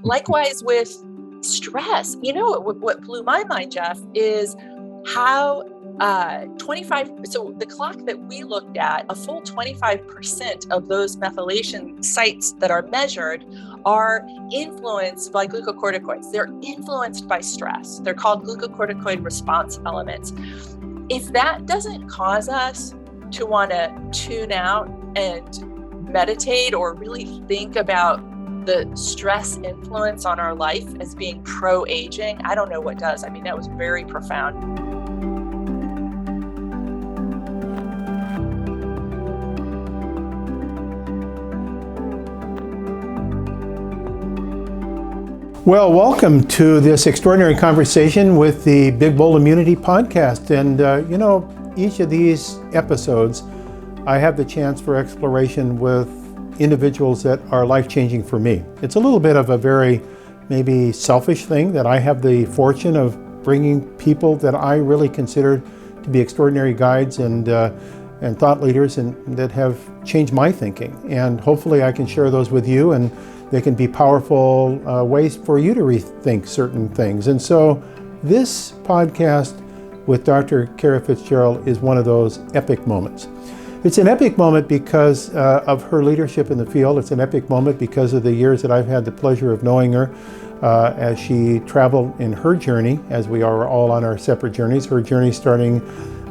Likewise with stress. What blew my mind, Jeff, is how 25, so the clock that we looked at, a full 25% of those methylation sites that are measured are influenced by glucocorticoids. They're influenced by stress. They're called glucocorticoid response elements. If that doesn't cause us to want to tune out and meditate or really think about the stress influence on our life as being pro-aging, I don't know what does. I mean, that was very profound. Well, welcome to this extraordinary conversation with the Big Bold Immunity podcast. And, each of these episodes, I have the chance for exploration with individuals that are life-changing for me. It's a little bit of a very maybe selfish thing that I have the fortune of bringing people that I really consider to be extraordinary guides and thought leaders and that have changed my thinking. And hopefully I can share those with you, and they can be powerful ways for you to rethink certain things. And so this podcast with Dr. Kara Fitzgerald is one of those epic moments. It's an epic moment because of her leadership in the field. It's an epic moment because of the years that I've had the pleasure of knowing her as she traveled in her journey, as we are all on our separate journeys. Her journey starting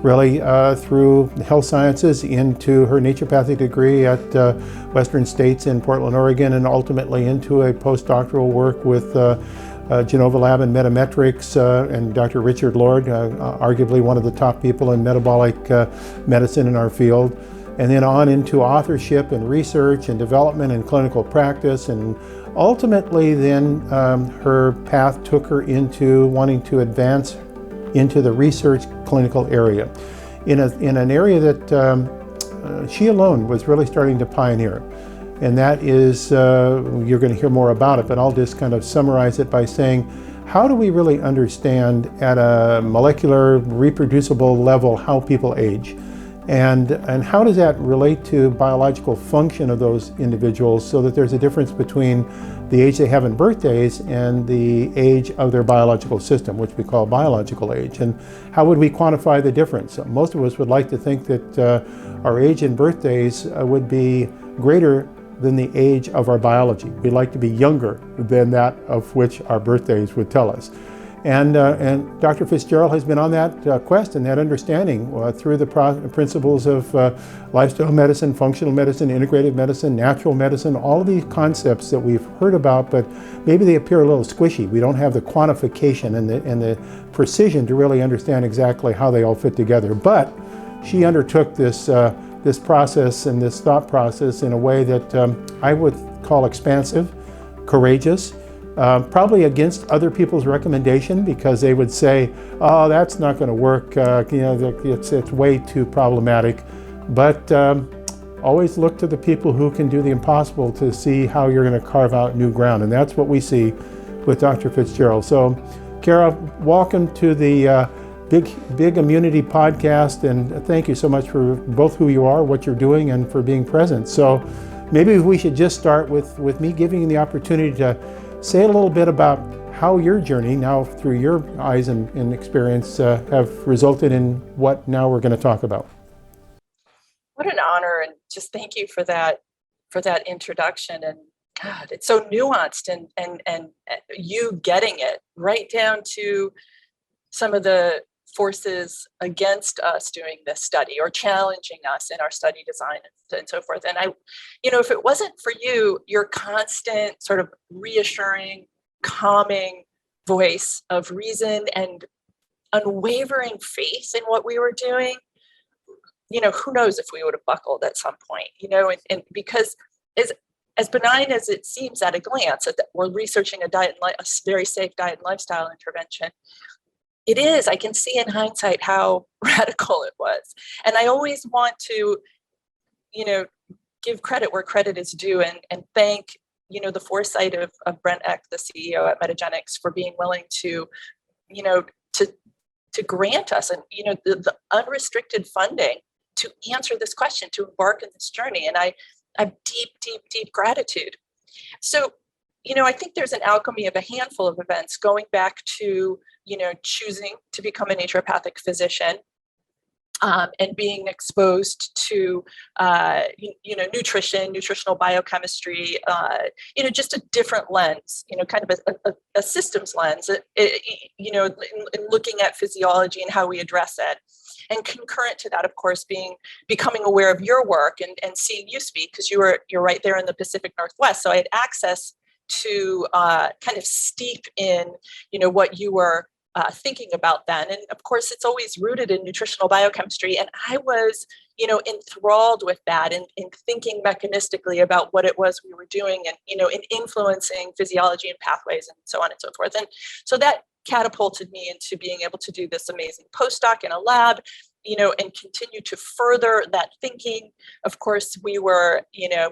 really through health sciences into her naturopathic degree at Western States in Portland, Oregon, and ultimately into a postdoctoral work with Genova Lab in Metametrics and Dr. Richard Lord, arguably one of the top people in metabolic medicine in our field, and then on into authorship and research and development and clinical practice. And ultimately then her path took her into wanting to advance into the research clinical area in an area that she alone was really starting to pioneer. And that is, you're going to hear more about it, but I'll just kind of summarize it by saying, how do we really understand at a molecular, reproducible level how people age? And how does that relate to biological function of those individuals, so that there's a difference between the age they have in birthdays and the age of their biological system, which we call biological age? And how would we quantify the difference? Most of us would like to think that our age in birthdays would be greater than the age of our biology. We'd like to be younger than that of which our birthdays would tell us. And Dr. Fitzgerald has been on that quest and that understanding through the principles of lifestyle medicine, functional medicine, integrative medicine, natural medicine, all of these concepts that we've heard about, but maybe they appear a little squishy. We don't have the quantification and the precision to really understand exactly how they all fit together. But she undertook this process and this thought process in a way that I would call expansive, courageous, probably against other people's recommendation, because they would say, oh, that's not going to work, it's way too problematic. But always look to the people who can do the impossible to see how you're going to carve out new ground. And that's what we see with Dr. Fitzgerald. So, Kara, welcome to the Big Immunity podcast, and thank you so much for both who you are, what you're doing, and for being present. So maybe we should just start with me giving you the opportunity to say a little bit about how your journey, now through your eyes and experience, have resulted in what now we're going to talk about. What an honor, and just thank you for that introduction. And God, it's so nuanced, and you getting it right down to some of the forces against us doing this study or challenging us in our study design and so forth. And if it wasn't for you, your constant sort of reassuring, calming voice of reason and unwavering faith in what we were doing, who knows if we would have buckled at some point, and because as benign as it seems at a glance, that we're researching a very safe diet and lifestyle intervention, it is. I can see in hindsight how radical it was. And I always want to, give credit where credit is due and thank, the foresight of Brent Eck, the CEO at Epigenetics, for being willing to, to grant us the unrestricted funding to answer this question, to embark in this journey. And I have deep, deep, deep gratitude. So I think there's an alchemy of a handful of events going back to, choosing to become a naturopathic physician, and being exposed to, nutrition, nutritional biochemistry, just a different lens, kind of a systems lens, in looking at physiology and how we address it. And concurrent to that, of course, becoming aware of your work and seeing you speak, because you're right there in the Pacific Northwest. So I had access to kind of steep in, what you were thinking about then. And of course, it's always rooted in nutritional biochemistry. And I was, enthralled with that and in thinking mechanistically about what it was we were doing and, in influencing physiology and pathways and so on and so forth. And so that catapulted me into being able to do this amazing postdoc in a lab, and continue to further that thinking. Of course, we were,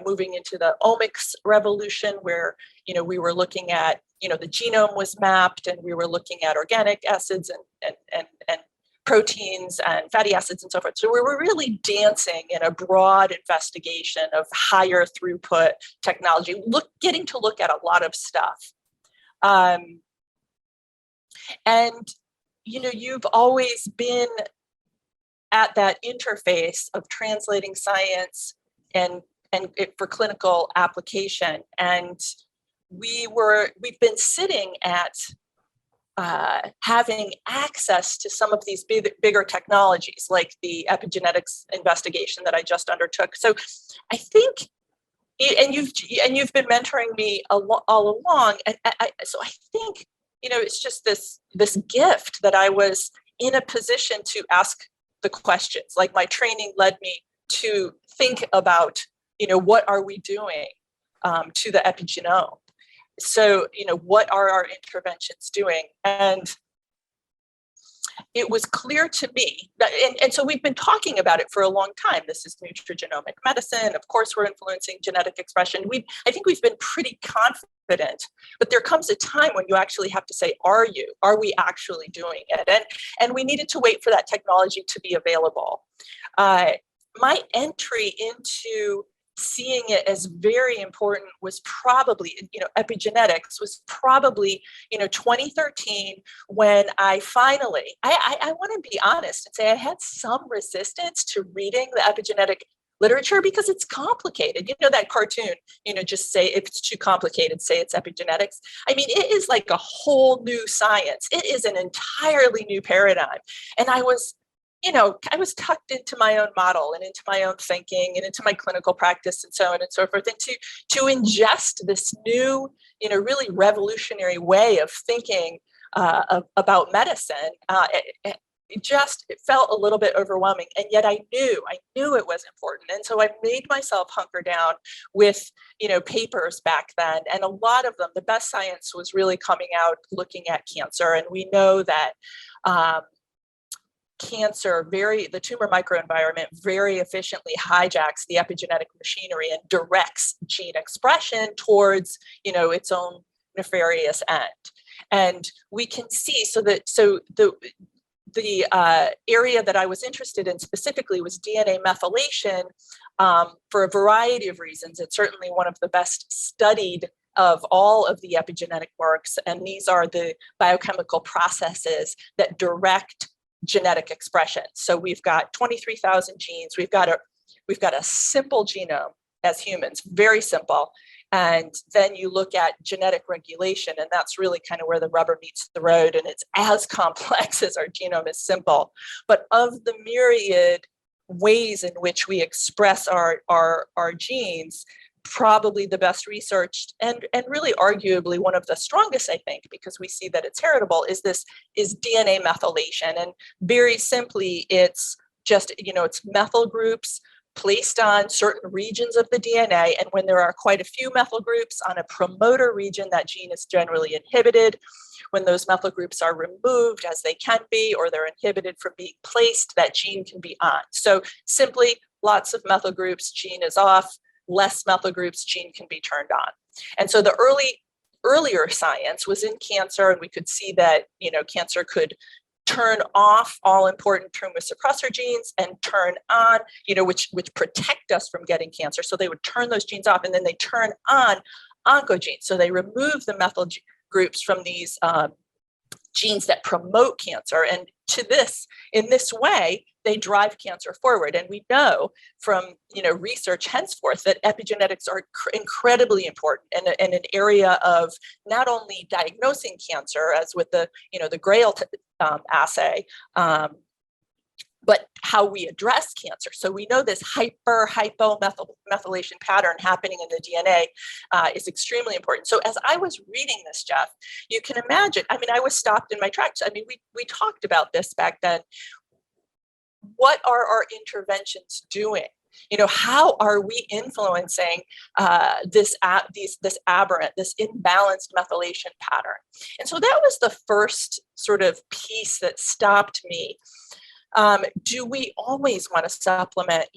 moving into the omics revolution where, we were looking at, the genome was mapped and we were looking at organic acids and proteins and fatty acids and so forth. So we were really dancing in a broad investigation of higher throughput technology, getting to look at a lot of stuff. And, you've always been at that interface of translating science and for clinical application. And we've been sitting at having access to some of these bigger technologies, like the epigenetics investigation that I just undertook. So I think, and you've been mentoring me all along, and so I think, it's just this gift that I was in a position to ask the questions. Like my training led me to think about, what are we doing to the epigenome? So, what are our interventions doing? And it was clear to me that, and so we've been talking about it for a long time. This is nutrigenomic medicine. Of course, we're influencing genetic expression. I think we've been pretty confident, but there comes a time when you actually have to say, are we actually doing it? And we needed to wait for that technology to be available. My entry into seeing it as very important was probably, epigenetics was probably, 2013, when I finally, I want to be honest and say I had some resistance to reading the epigenetic literature because it's complicated. That cartoon, just say if it's too complicated, say it's epigenetics. I mean, it is like a whole new science. It is an entirely new paradigm. And I was tucked into my own model and into my own thinking and into my clinical practice and so on and so forth. And to ingest this new, really revolutionary way of thinking about medicine, it felt a little bit overwhelming. And yet I knew it was important. And so I made myself hunker down with, papers back then. And a lot of them, the best science was really coming out looking at cancer. And we know that, cancer, the tumor microenvironment very efficiently hijacks the epigenetic machinery and directs gene expression towards, its own nefarious end. And we can see, the area that I was interested in specifically was DNA methylation, for a variety of reasons. It's certainly one of the best studied of all of the epigenetic works. And these are the biochemical processes that direct genetic expression. So we've got 23,000 genes. We've got a simple genome as humans, very simple. And then you look at genetic regulation, and that's really kind of where the rubber meets the road. And it's as complex as our genome is simple. But of the myriad ways in which we express our genes, probably the best researched and really arguably one of the strongest, I think, because we see that it's heritable, is DNA methylation. And very simply, it's just, it's methyl groups placed on certain regions of the DNA. And when there are quite a few methyl groups on a promoter region, that gene is generally inhibited. When those methyl groups are removed, as they can be, or they're inhibited from being placed, that gene can be on. So simply, lots of methyl groups, gene is off. Less methyl groups, gene can be turned on. And so the earlier science was in cancer, and we could see that, cancer could turn off all important tumor suppressor genes and turn on, which protect us from getting cancer. So they would turn those genes off, and then they turn on oncogenes. So they remove the methyl groups from these genes that promote cancer. And in this way, they drive cancer forward. And we know from research henceforth that epigenetics are incredibly important in an area of not only diagnosing cancer, as with the GRAIL assay, but how we address cancer. So we know this hypo-methylation pattern happening in the DNA is extremely important. So as I was reading this, Jeff, you can imagine, I was stopped in my tracks. We talked about this back then. What are our interventions doing? How are we influencing this aberrant, this imbalanced methylation pattern? And so that was the first sort of piece that stopped me. Do we always want to supplement,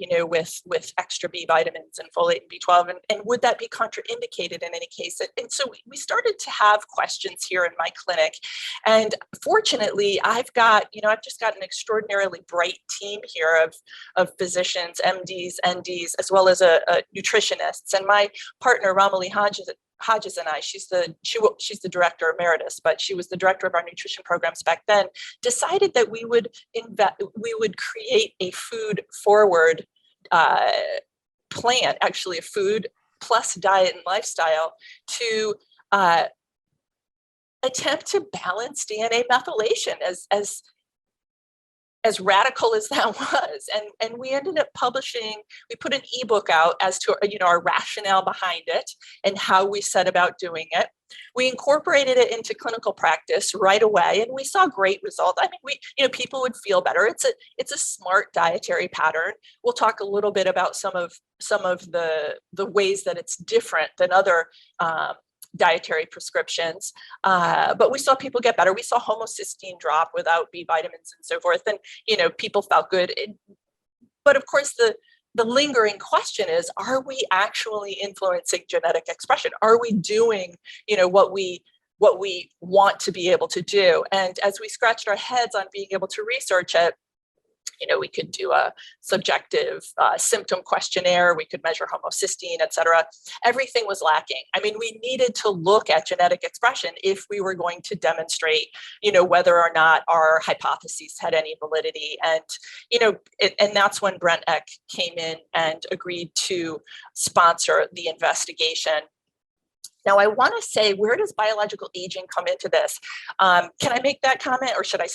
with extra B vitamins and folate and B12, and would that be contraindicated in any case? And so we started to have questions here in my clinic, and fortunately, I've just got an extraordinarily bright team here of physicians, MDs, NDs, as well as a nutritionists, and my partner Ramali Hodges and I, she's the director emeritus, but she was the director of our nutrition programs back then, decided that we would create a food forward plan, actually a food plus diet and lifestyle, to attempt to balance DNA methylation as radical as that was. And we ended up we put an ebook out as to, our rationale behind it and how we set about doing it. We incorporated it into clinical practice right away, and we saw great results. People would feel better. It's a smart dietary pattern. We'll talk a little bit about some of the ways that it's different than other dietary prescriptions, but we saw people get better. We saw homocysteine drop without B vitamins and so forth, and people felt good. But of course, the lingering question is: are we actually influencing genetic expression? Are we doing what we want to be able to do? And as we scratched our heads on being able to research it, we could do a subjective symptom questionnaire, we could measure homocysteine, et cetera. Everything was lacking. We needed to look at genetic expression if we were going to demonstrate, whether or not our hypotheses had any validity. And, and that's when Brent Eck came in and agreed to sponsor the investigation. Now, I want to say, where does biological aging come into this? Can I make that comment, or should I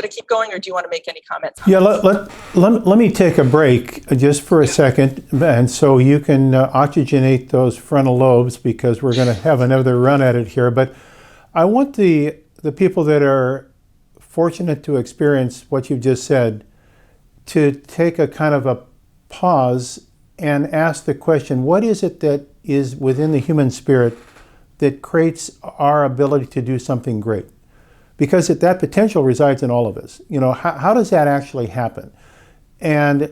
keep going, or do you want to make any comments? Yeah, let me take a break just for a second, and so you can oxygenate those frontal lobes, because we're going to have another run at it here. But I want the people that are fortunate to experience what you've just said to take a kind of a pause and ask the question: what is it that is within the human spirit that creates our ability to do something great? Because that potential resides in all of us. How does that actually happen? And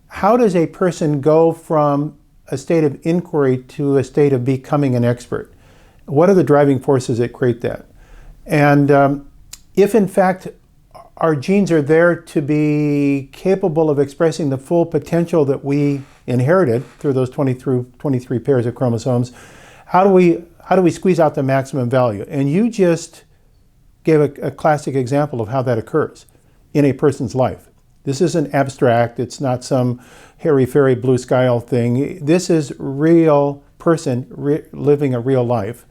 how does a person go from a state of inquiry to a state of becoming an expert? What are the driving forces that create that? And if in fact our genes are there to be capable of expressing the full potential that we inherited through those 23 pairs of chromosomes, how do we squeeze out the maximum value? And you just gave a classic example of how that occurs in a person's life. This isn't abstract. It's not some hairy-fairy blue sky thing. This is real person living a real life,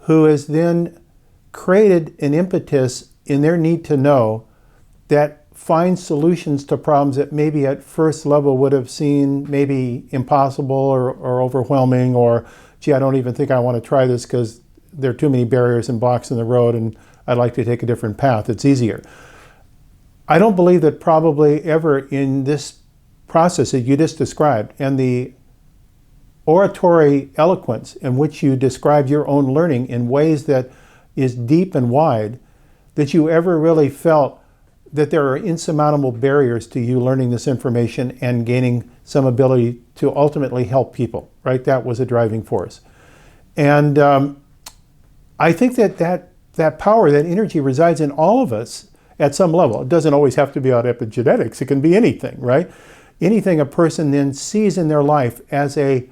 who has then created an impetus in their need to know that finds solutions to problems that maybe at first level would have seemed maybe impossible or overwhelming, or, gee, I don't even think I want to try this because there are too many barriers and blocks in the road and I'd like to take a different path. It's easier. I don't believe that probably ever in this process that you just described, and the oratory eloquence in which you describe your own learning in ways that is deep and wide, that you ever really felt that there are insurmountable barriers to you learning this information and gaining some ability to ultimately help people, right? That was a driving force. And I think that power, that energy resides in all of us at some level. It doesn't always have to be about epigenetics. It can be anything, right? Anything a person then sees in their life as a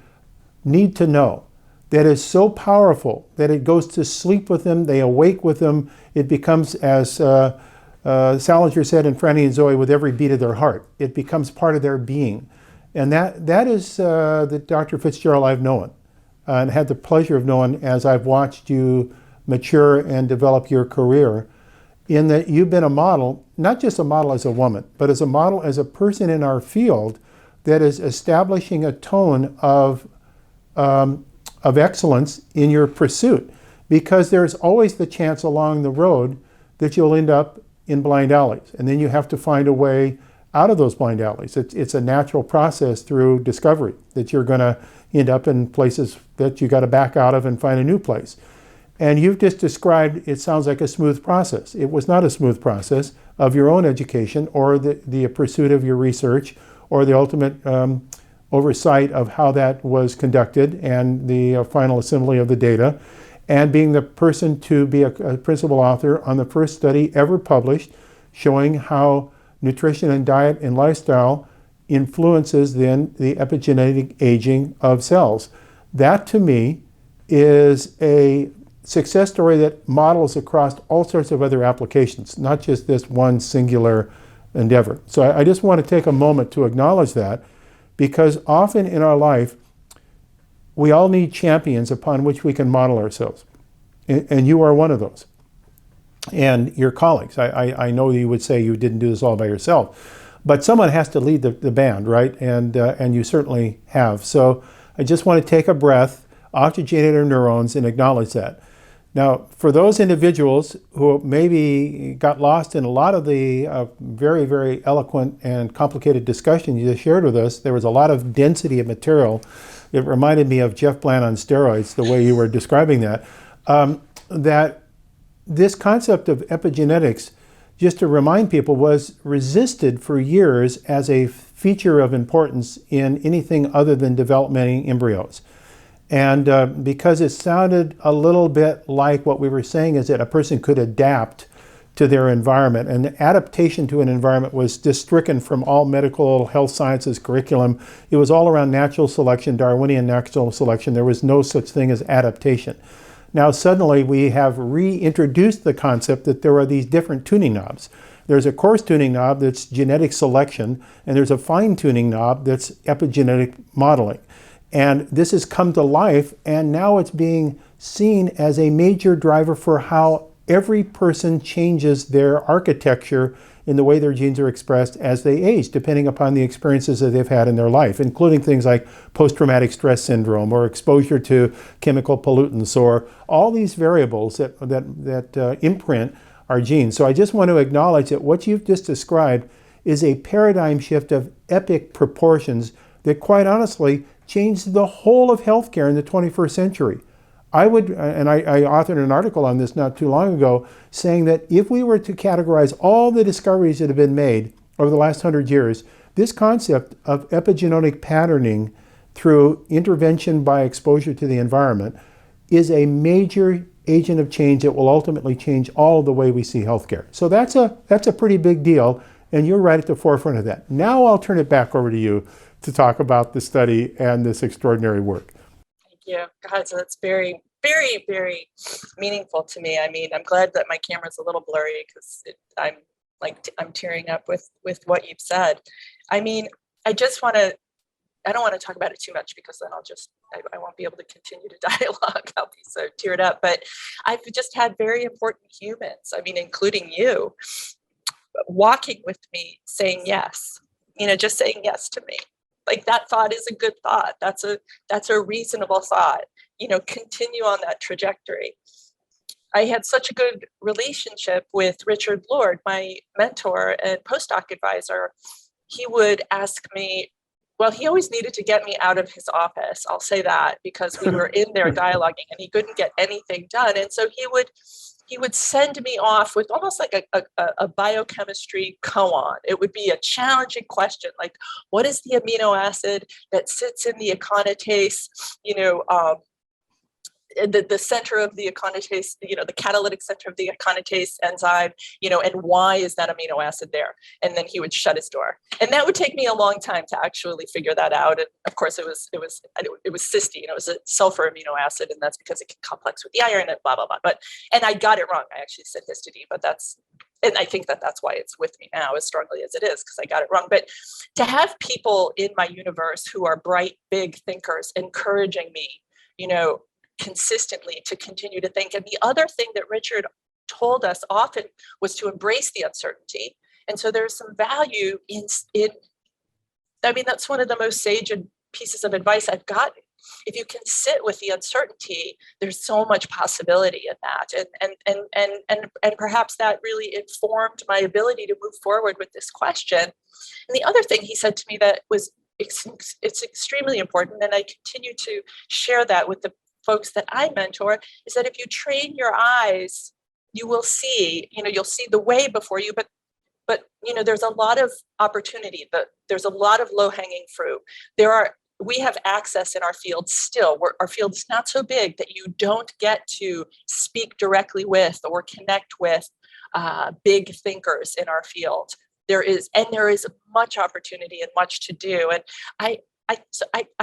need to know, that is so powerful that it goes to sleep with them, they awake with them. It becomes, as Salinger said in Franny and Zoe, with every beat of their heart. It becomes part of their being. And that is the Dr. Fitzgerald I've known and had the pleasure of knowing as I've watched you mature and develop your career, in that you've been a model, not just a model as a woman, but as a model as a person in our field that is establishing a tone of excellence in your pursuit. Because there's always the chance along the road that you'll end up in blind alleys. And then you have to find a way out of those blind alleys. It's a natural process through discovery that you're going to end up in places that you got to back out of and find a new place. And you've just described, it sounds like a smooth process. It was not a smooth process of your own education or the pursuit of your research or the ultimate oversight of how that was conducted and the final assembly of the data, and being the person to be a principal author on the first study ever published showing how nutrition and diet and lifestyle influences then the epigenetic aging of cells. That to me is a success story that models across all sorts of other applications, not just this one singular endeavor. So I just want to take a moment to acknowledge that, because often in our life, we all need champions upon which we can model ourselves. And you are one of those. And your colleagues. I know you would say you didn't do this all by yourself, but someone has to lead the band, right? And you certainly have. So I just want to take a breath, oxygenate our neurons, and acknowledge that. Now, for those individuals who maybe got lost in a lot of the very, very eloquent and complicated discussion you just shared with us, there was a lot of density of material. It reminded me of Jeff Bland on steroids, the way you were describing that. That this concept of epigenetics, just to remind people, was resisted for years as a feature of importance in anything other than developmental embryos. And because it sounded a little bit like what we were saying is that a person could adapt to their environment, and adaptation to an environment was just stricken from all medical health sciences curriculum. It was all around natural selection, Darwinian natural selection. There was no such thing as adaptation. Now suddenly we have reintroduced the concept that there are these different tuning knobs. There's a coarse tuning knob that's genetic selection, and there's a fine tuning knob that's epigenetic modeling. And this has come to life, and now it's being seen as a major driver for how every person changes their architecture in the way their genes are expressed as they age, depending upon the experiences that they've had in their life, including things like post-traumatic stress syndrome or exposure to chemical pollutants or all these variables that imprint our genes. So I just want to acknowledge that what you've just described is a paradigm shift of epic proportions that, quite honestly, changed the whole of healthcare in the 21st century. I authored an article on this not too long ago, saying that if we were to categorize all the discoveries that have been made over the last 100 years, this concept of epigenetic patterning through intervention by exposure to the environment is a major agent of change that will ultimately change all the way we see healthcare. So that's a pretty big deal, and you're right at the forefront of that. Now I'll turn it back over to you to talk about the study and this extraordinary work. Thank you. God, so that's very, very, very meaningful to me. I mean, I'm glad that my camera's a little blurry because I'm tearing up with what you've said. I mean, I don't want to talk about it too much because then I won't be able to continue to dialogue. I'll be so teared up. But I've just had very important humans, I mean, including you, walking with me, saying yes, just saying yes to me. Like, that thought is a good thought. That's a reasonable thought. Continue on that trajectory. I had such a good relationship with Richard Lord, my mentor and postdoc advisor. He would ask me, well, he always needed to get me out of his office. I'll say that because we were in there dialoguing and he couldn't get anything done. And so he would send me off with almost like a biochemistry koan. It would be a challenging question, like, what is the amino acid that sits in the aconitase, the center of the aconitase, the catalytic center of the aconitase enzyme, and why is that amino acid there? And then he would shut his door. And that would take me a long time to actually figure that out. And of course it was cysteine, it was a sulfur amino acid, and that's because it can complex with the iron and blah, blah, blah. And I got it wrong. I actually said histidine, and I think that's why it's with me now as strongly as it is, because I got it wrong. But to have people in my universe who are bright, big thinkers encouraging me, consistently to continue to think. And the other thing that Richard told us often was to embrace the uncertainty. And so there's some value in that's one of the most sage pieces of advice I've gotten. If you can sit with the uncertainty, there's so much possibility in that. And perhaps that really informed my ability to move forward with this question. And the other thing he said to me that was, it's extremely important, and I continue to share that with the folks that I mentor, is that if you train your eyes, you will see, you'll see the way before you, but there's a lot of opportunity, but there's a lot of low-hanging fruit. We have access in our field still, where our field is not so big that you don't get to speak directly with or connect with big thinkers in our field. There is much opportunity and much to do. And I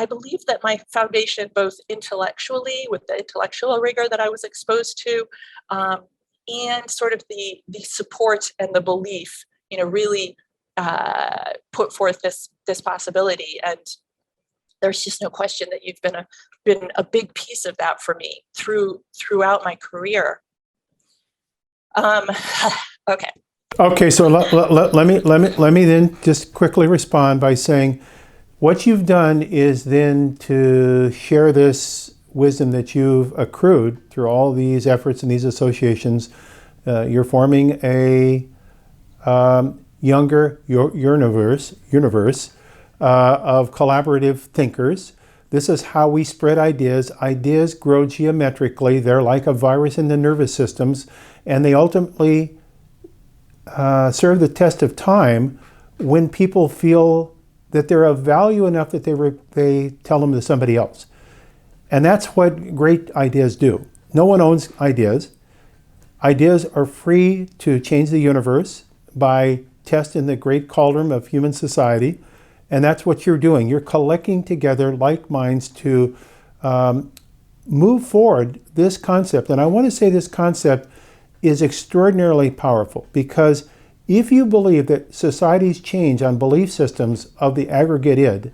believe that my foundation, both intellectually with the intellectual rigor that I was exposed to, and sort of the support and the belief, really put forth this possibility. And there's just no question that you've been a big piece of that for me throughout my career. Okay. Okay, so let me then just quickly respond by saying, what you've done is then to share this wisdom that you've accrued through all these efforts and these associations. You're forming a younger universe of collaborative thinkers. This is how we spread ideas. Ideas grow geometrically. They're like a virus in the nervous systems, and they ultimately serve the test of time when people feel that they're of value enough that they tell them to somebody else. And that's what great ideas do. No one owns ideas. Ideas are free to change the universe by testing the great cauldron of human society. And that's what you're doing. You're collecting together like minds to move forward this concept. And I want to say this concept is extraordinarily powerful, because if you believe that societies change on belief systems of the aggregate id,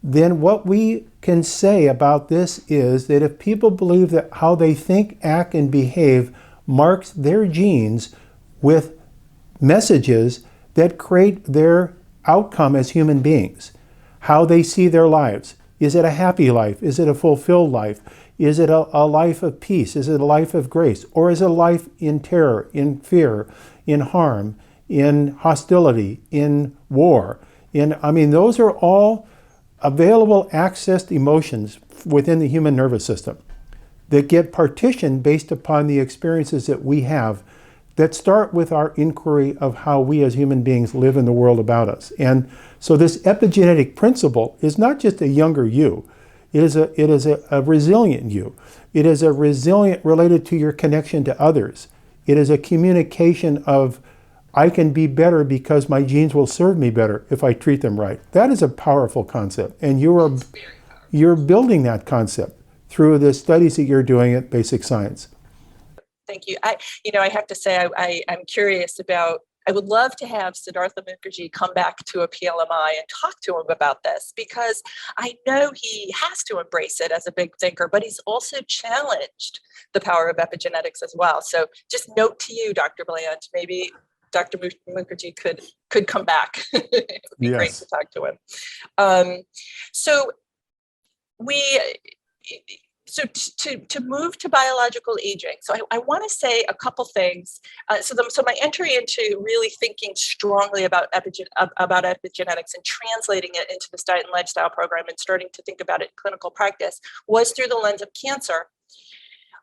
then what we can say about this is that if people believe that how they think, act, and behave marks their genes with messages that create their outcome as human beings, how they see their lives. Is it a happy life? Is it a fulfilled life? Is it a life of peace? Is it a life of grace? Or is it a life in terror, in fear, in harm, in hostility, in war? Those are all available accessed emotions within the human nervous system that get partitioned based upon the experiences that we have, that start with our inquiry of how we as human beings live in the world about us. And so this epigenetic principle is not just a younger you. It is a resilient you. It is a resilient related to your connection to others. It is a communication of, I can be better because my genes will serve me better if I treat them right. That is a powerful concept. And you're building that concept through the studies that you're doing at Basic Science. Thank you. I have to say, I'm curious about, I would love to have Siddhartha Mukherjee come back to a PLMI and talk to him about this, because I know he has to embrace it as a big thinker, but he's also challenged the power of epigenetics as well. So just note to you, Dr. Bland, maybe Dr. Mukherjee could come back. It would be great to talk to him. So to move to biological aging, so I want to say a couple things. So my entry into really thinking strongly about epigenetics and translating it into this diet and lifestyle program and starting to think about it in clinical practice was through the lens of cancer.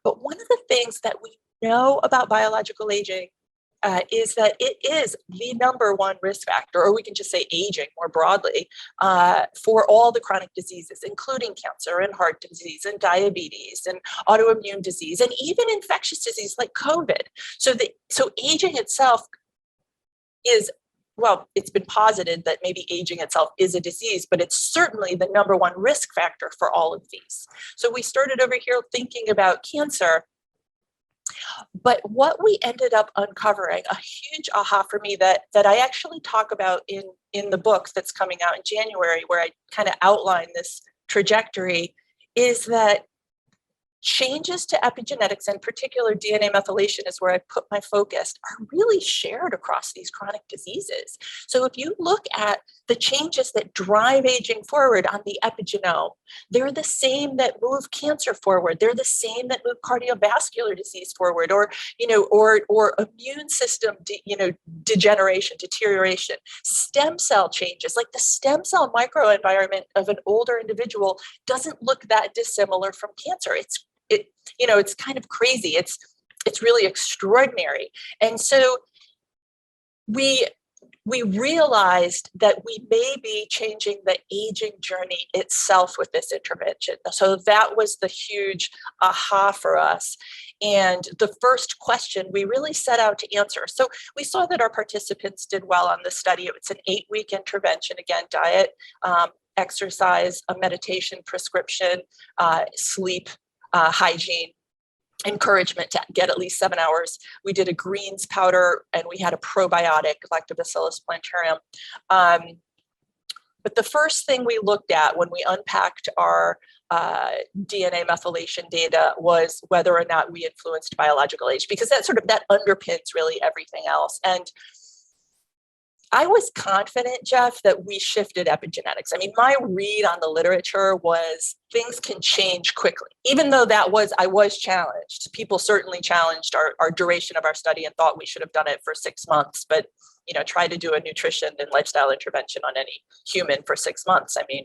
But one of the things that we know about biological aging is that it is the number one risk factor, or we can just say aging more broadly, for all the chronic diseases, including cancer and heart disease and diabetes and autoimmune disease and even infectious disease like COVID. So aging itself is, well, it's been posited that maybe aging itself is a disease, but it's certainly the number one risk factor for all of these. So we started over here thinking about cancer. But what we ended up uncovering, a huge aha for me that I actually talk about in the book that's coming out in January, where I kind of outline this trajectory, is that changes to epigenetics, in particular DNA methylation is where I put my focus, are really shared across these chronic diseases. So if you look at the changes that drive aging forward on the epigenome, they're the same that move cancer forward. They're the same that move cardiovascular disease forward, or immune system, degeneration, deterioration, stem cell changes. Like the stem cell microenvironment of an older individual doesn't look that dissimilar from cancer. It's kind of crazy. It's really extraordinary. And so we realized that we may be changing the aging journey itself with this intervention. So that was the huge aha for us. And the first question we really set out to answer. So we saw that our participants did well on the study. It's an 8-week intervention, again, diet, exercise, a meditation prescription, sleep, hygiene, encouragement to get at least 7 hours. We did a greens powder and we had a probiotic, Lactobacillus plantarum. But the first thing we looked at when we unpacked our DNA methylation data was whether or not we influenced biological age, because that underpins really everything else. And I was confident, Jeff, that we shifted epigenetics. I mean, my read on the literature was things can change quickly. Even though I was challenged. People certainly challenged our duration of our study and thought we should have done it for 6 months. But, try to do a nutrition and lifestyle intervention on any human for 6 months. I mean,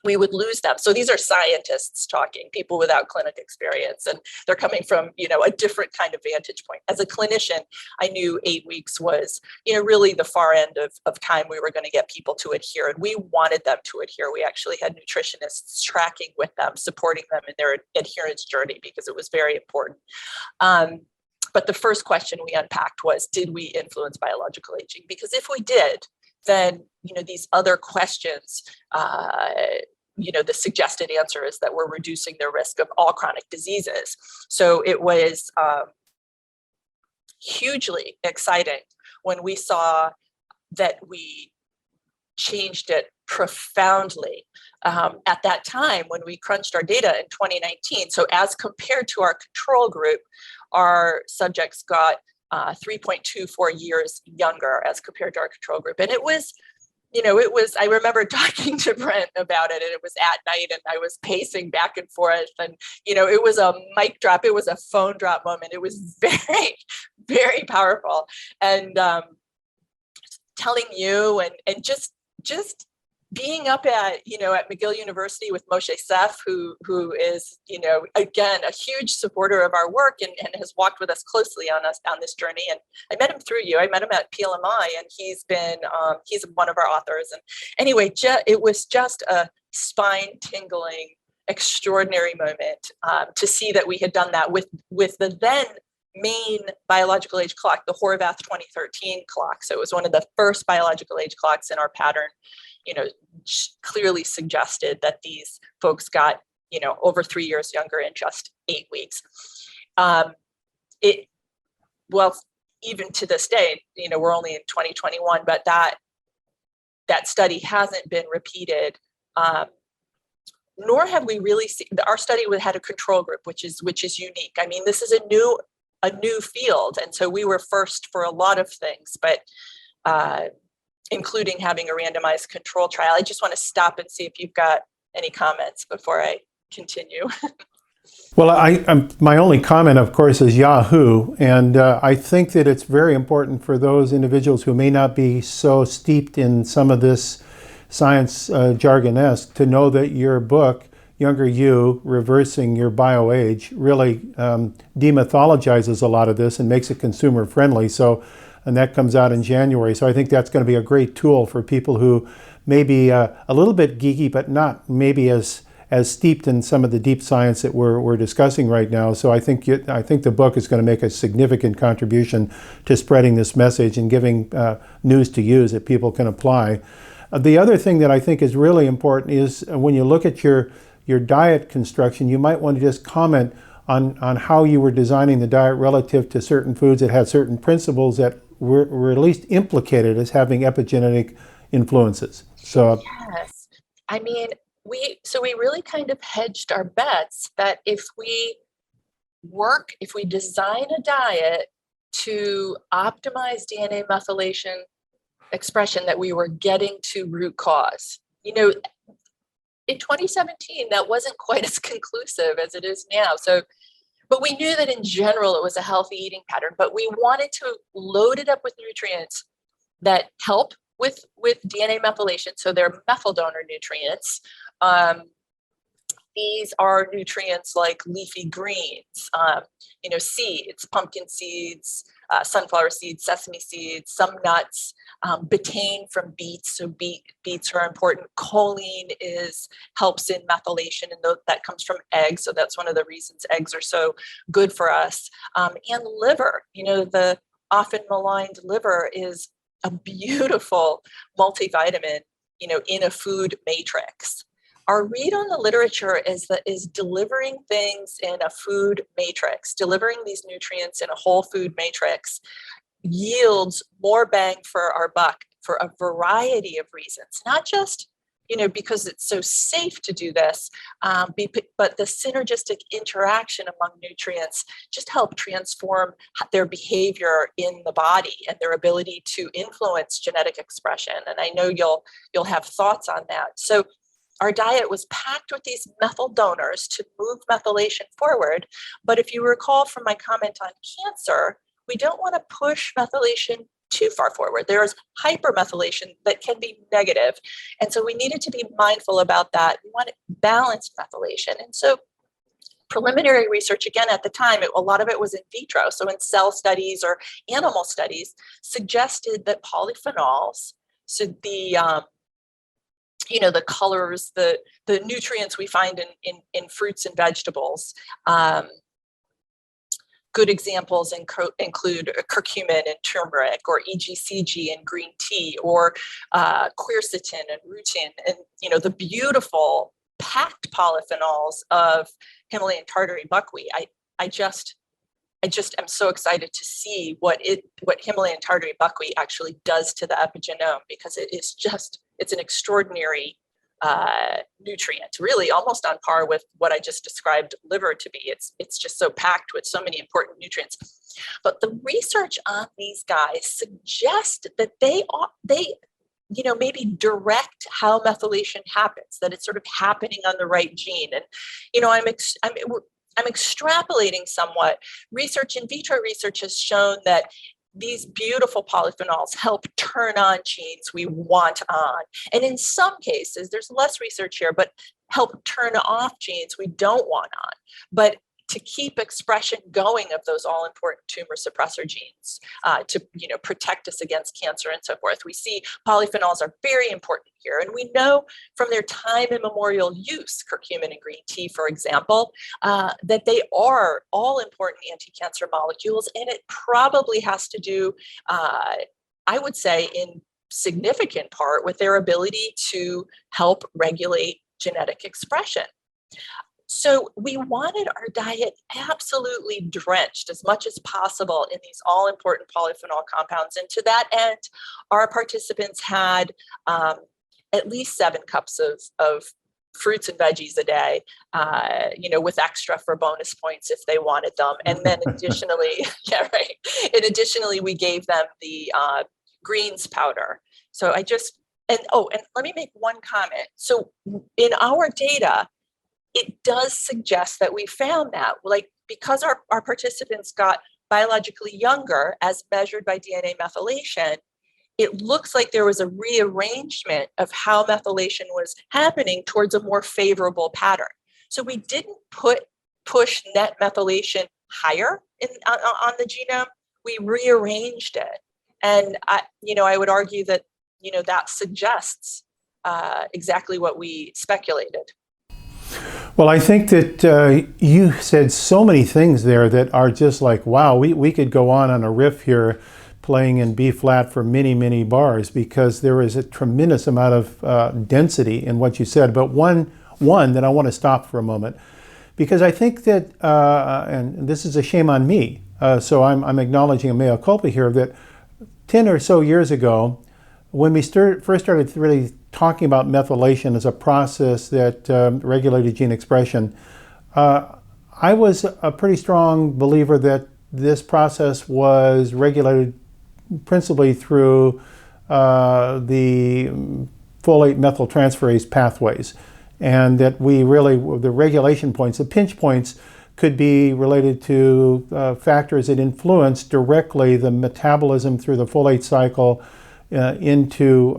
we would lose them. So these are scientists talking, people without clinic experience, and they're coming from, a different kind of vantage point. As a clinician, I knew 8 weeks was, really the far end of time we were going to get people to adhere, and we wanted them to adhere. We actually had nutritionists tracking with them, supporting them in their adherence journey, because it was very important. But the first question we unpacked was, did we influence biological aging? Because if we did, then, these other questions, the suggested answer is that we're reducing the risk of all chronic diseases. So it was hugely exciting when we saw that we changed it profoundly at that time when we crunched our data in 2019. So as compared to our control group, our subjects got 3.24 years younger as compared to our control group. And it was, I remember talking to Brent about it, and it was at night and I was pacing back and forth, and, it was a mic drop. It was a phone drop moment. It was very, very powerful. And telling you and just being up at McGill University with Moshe Sef, who is, again, a huge supporter of our work and has walked with us closely on this journey. And I met him through you. I met him at PLMI, and he's one of our authors. And anyway, it was just a spine tingling, extraordinary moment to see that we had done that with the then main biological age clock, the Horvath 2013 clock. So it was one of the first biological age clocks in our pattern. Clearly suggested that these folks got, over 3 years younger in just 8 weeks. Even to this day, we're only in 2021, but that study hasn't been repeated. Nor have we really seen, our study had a control group, which is unique. I mean, this is a new field. And so we were first for a lot of things, but including having a randomized control trial. I just want to stop and see if you've got any comments before I continue. Well, my only comment, of course, is Yahoo. And I think that it's very important for those individuals who may not be so steeped in some of this science jargon-esque to know that your book younger you reversing your bio age really demythologizes a lot of this and makes it consumer friendly. So, and that comes out in January. So I think that's going to be a great tool for people who may be a little bit geeky, but not maybe as steeped in some of the deep science that we're discussing right now. So I think the book is going to make a significant contribution to spreading this message and giving news to use that people can apply. The other thing that I think is really important is when you look at your diet construction, you might want to just comment on how you were designing the diet relative to certain foods that had certain principles that were at least implicated as having epigenetic influences. So Yes. I mean, we really kind of hedged our bets that if we design a diet to optimize DNA methylation expression, that we were getting to root cause. You know, in 2017, that wasn't quite as conclusive as it is now. So, but we knew that in general it was a healthy eating pattern, but we wanted to load it up with nutrients that help with DNA methylation. So they're methyl donor nutrients. These are nutrients like leafy greens, seeds, pumpkin seeds, sunflower seeds, sesame seeds, some nuts, betaine from beets. So beets are important. Choline helps in methylation, and that comes from eggs. So that's one of the reasons eggs are so good for us. And liver, the often maligned liver is a beautiful multivitamin, in a food matrix. Our read on the literature is delivering things in a food matrix, delivering these nutrients in a whole food matrix yields more bang for our buck for a variety of reasons, not just, because it's so safe to do this, but the synergistic interaction among nutrients just help transform their behavior in the body and their ability to influence genetic expression. And I know you'll have thoughts on that. So our diet was packed with these methyl donors to move methylation forward. But if you recall from my comment on cancer, we don't want to push methylation too far forward. There is hypermethylation that can be negative. And so we needed to be mindful about that. We want balanced methylation. And so preliminary research, again, at the time, a lot of it was in vitro. So in cell studies or animal studies, suggested that polyphenols, so the colors, the nutrients we find in fruits and vegetables. Good examples include curcumin and turmeric, or EGCG in green tea, or quercetin and rutin, and the beautiful packed polyphenols of Himalayan tartary buckwheat. I just am so excited to see what Himalayan tartary buckwheat actually does to the epigenome, because it's an extraordinary nutrient, really almost on par with what I just described liver to be. It's just so packed with so many important nutrients. But the research on these guys suggests that they maybe direct how methylation happens, that it's sort of happening on the right gene. And I'm extrapolating somewhat. In vitro research has shown that these beautiful polyphenols help turn on genes we want on. And in some cases, there's less research here, but help turn off genes we don't want on. But to keep expression going of those all-important tumor suppressor genes to protect us against cancer and so forth. We see polyphenols are very important here. And we know from their time immemorial use, curcumin and green tea, for example, that they are all important anti-cancer molecules. And it probably has to do, I would say, in significant part with their ability to help regulate genetic expression. So we wanted our diet absolutely drenched as much as possible in these all-important polyphenol compounds. And to that end, our participants had at least 7 cups of fruits and veggies a day, with extra for bonus points if they wanted them. And then additionally, And additionally, we gave them the greens powder. So and let me make one comment. So in our data, it does suggest that we found that, because our participants got biologically younger as measured by DNA methylation, it looks like there was a rearrangement of how methylation was happening towards a more favorable pattern. So we didn't push net methylation higher on the genome. We rearranged it. And I would argue that, that suggests exactly what we speculated. Well, I think that you said so many things there that are just like, wow, we could go on a riff here playing in B flat for many, many bars, because there is a tremendous amount of density in what you said. But one that I want to stop for a moment, because I think that, and this is a shame on me, so I'm acknowledging a mea culpa here, that 10 or so years ago, when we first started really talking about methylation as a process that regulated gene expression, I was a pretty strong believer that this process was regulated principally through the folate methyltransferase pathways, and that the regulation points, the pinch points, could be related to factors that influence directly the metabolism through the folate cycle into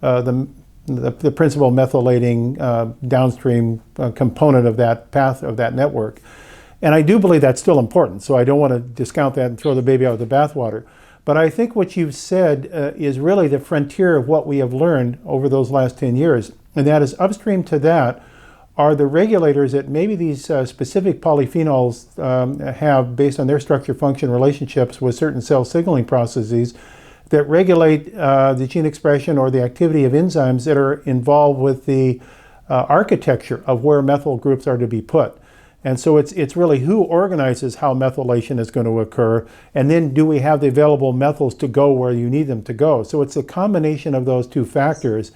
the principal methylating downstream component of that network. And I do believe that's still important, so I don't want to discount that and throw the baby out with the bathwater. But I think what you've said is really the frontier of what we have learned over those last 10 years. And that is, upstream to that are the regulators that maybe these specific polyphenols have based on their structure-function relationships with certain cell signaling processes that regulate the gene expression or the activity of enzymes that are involved with the architecture of where methyl groups are to be put. And so it's really who organizes how methylation is going to occur, and then do we have the available methyls to go where you need them to go. So it's a combination of those two factors.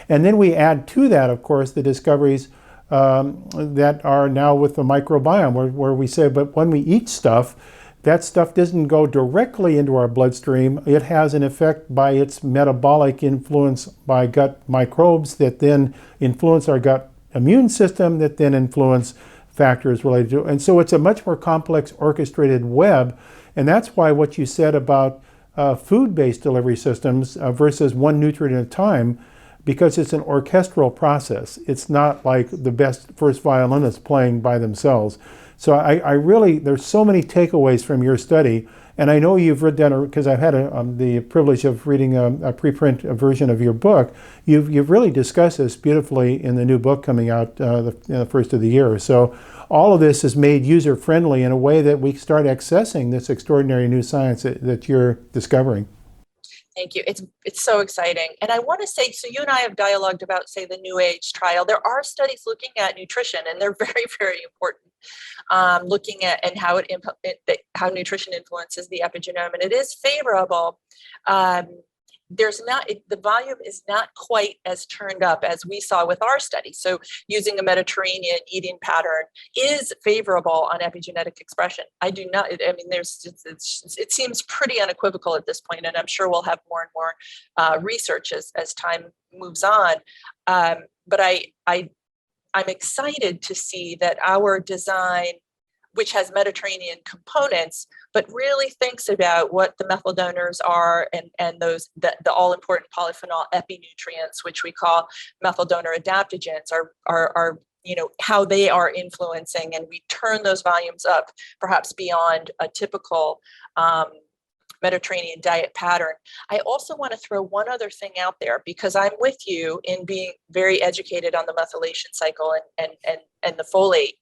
And then we add to that, of course, the discoveries that are now with the microbiome, where we say, but when we eat stuff, that stuff doesn't go directly into our bloodstream. It has an effect by its metabolic influence by gut microbes that then influence our gut immune system, that then influence factors related to it. And so it's a much more complex orchestrated web. And that's why what you said about food-based delivery systems versus one nutrient at a time, because it's an orchestral process. It's not like the best first violinists playing by themselves. So I really, there's so many takeaways from your study. And I know you've read that, because I've had the privilege of reading a preprint version of your book. You've really discussed this beautifully in the new book coming out the first of the year. So all of this is made user-friendly in a way that we start accessing this extraordinary new science that you're discovering. Thank you. It's so exciting. And I want to say, so you and I have dialogued about, say, the New Age trial. There are studies looking at nutrition, and they're very, very important, looking at and how how nutrition influences the epigenome. And it is favorable. The volume is not quite as turned up as we saw with our study. So using a Mediterranean eating pattern is favorable on epigenetic expression. It seems pretty unequivocal at this point, and I'm sure we'll have more and more research as time moves on. But I'm excited to see that our design, which has Mediterranean components, but really thinks about what the methyl donors are and those the all-important polyphenol epinutrients, which we call methyl donor adaptogens, are how they are influencing, and we turn those volumes up perhaps beyond a typical Mediterranean diet pattern. I also want to throw one other thing out there, because I'm with you in being very educated on the methylation cycle and the folate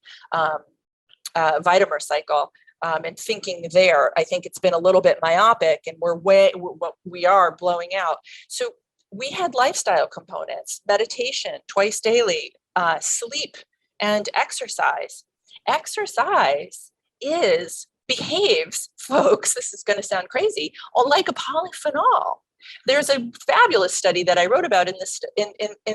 vitamer cycle, and thinking there. I think it's been a little bit myopic, and we are blowing out. So we had lifestyle components: meditation twice daily, sleep, and exercise. Exercise behaves, folks, this is going to sound crazy, like a polyphenol. There's a fabulous study that I wrote about in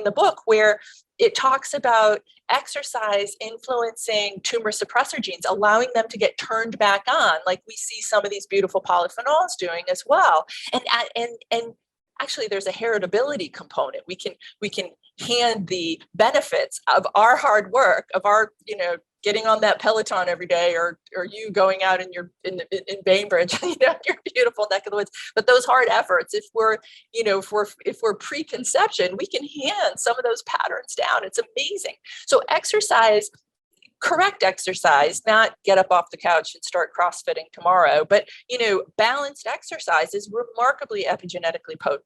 the book, where it talks about exercise influencing tumor suppressor genes, allowing them to get turned back on, like we see some of these beautiful polyphenols doing as well. And actually, there's a heritability component. We can hand the benefits of our hard work, of our getting on that Peloton every day, or you going out in Bainbridge, your beautiful neck of the woods. But those hard efforts, if we're preconception, we can hand some of those patterns down. It's amazing. So exercise, correct exercise, not get up off the couch and start CrossFitting tomorrow, but balanced exercise is remarkably epigenetically potent,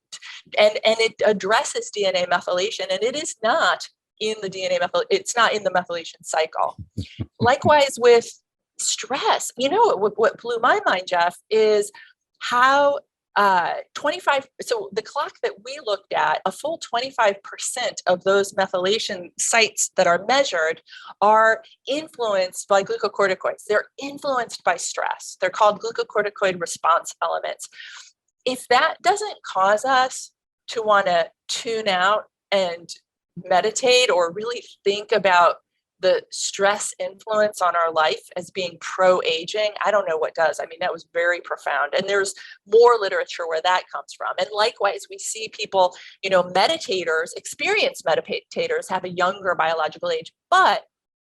and it addresses DNA methylation, and it is not in the it's not in the methylation cycle. Likewise with stress, what blew my mind, Jeff, is how 25, so the clock that we looked at, a full 25% of those methylation sites that are measured are influenced by glucocorticoids. They're influenced by stress. They're called glucocorticoid response elements. If that doesn't cause us to want to tune out and meditate or really think about the stress influence on our life as being pro-aging, I don't know what does. I mean, that was very profound. And there's more literature where that comes from. And likewise, we see people, meditators, experienced meditators have a younger biological age, but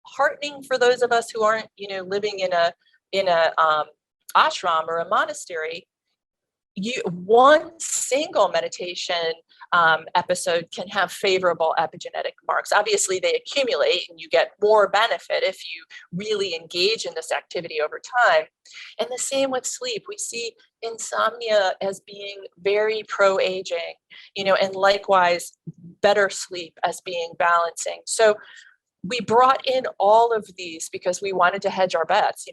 heartening for those of us who aren't, living in a ashram or a monastery, one single meditation episode can have favorable epigenetic marks. Obviously, they accumulate and you get more benefit if you really engage in this activity over time. And the same with sleep. We see insomnia as being very pro-aging, and likewise better sleep as being balancing. So we brought in all of these because we wanted to hedge our bets,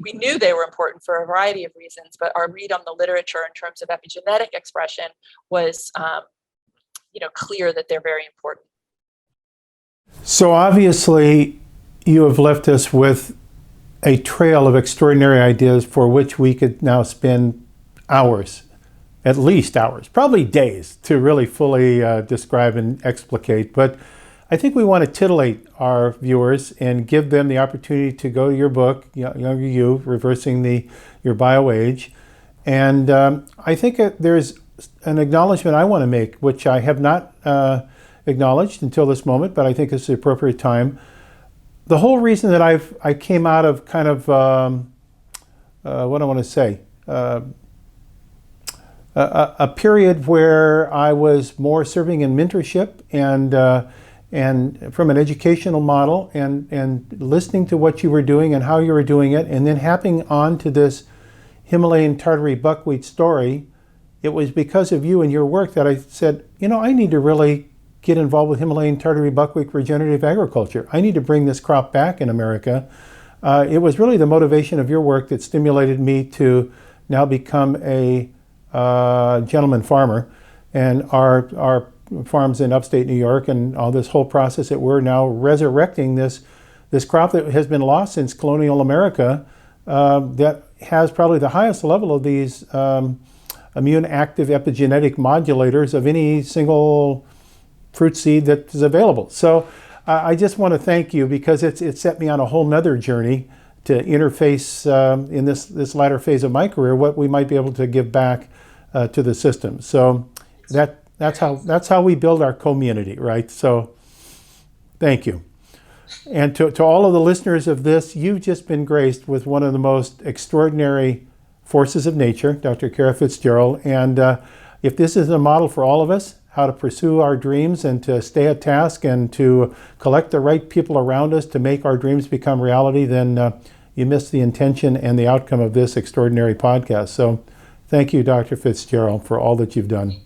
we knew they were important for a variety of reasons, but our read on the literature in terms of epigenetic expression was, clear that they're very important. So obviously, you have left us with a trail of extraordinary ideas for which we could now spend hours, at least hours, probably days, to really fully describe and explicate. But I think we want to titillate our viewers and give them the opportunity to go to your book, Younger You, Reversing Your Bio-Age. And I think there's an acknowledgement I want to make, which I have not acknowledged until this moment, but I think it's the appropriate time. The whole reason that I came out of kind of, what I want to say, a period where I was more serving in mentorship and from an educational model and listening to what you were doing and how you were doing it, and then happening on to this Himalayan Tartary buckwheat story, it was because of you and your work that I said, I need to really get involved with Himalayan Tartary buckwheat regenerative agriculture. I need to bring this crop back in America. It was really the motivation of your work that stimulated me to now become a gentleman farmer, and our farms in upstate New York and all this whole process that we're now resurrecting this crop that has been lost since colonial America, that has probably the highest level of these immune active epigenetic modulators of any single fruit seed that is available. So I just want to thank you, because it set me on a whole nother journey to interface in this latter phase of my career what we might be able to give back to the system. So that's how we build our community, right? So thank you. And to all of the listeners of this, you've just been graced with one of the most extraordinary forces of nature, Dr. Kara Fitzgerald. And if this is a model for all of us, how to pursue our dreams and to stay at task and to collect the right people around us to make our dreams become reality, then you miss the intention and the outcome of this extraordinary podcast. So thank you, Dr. Fitzgerald, for all that you've done.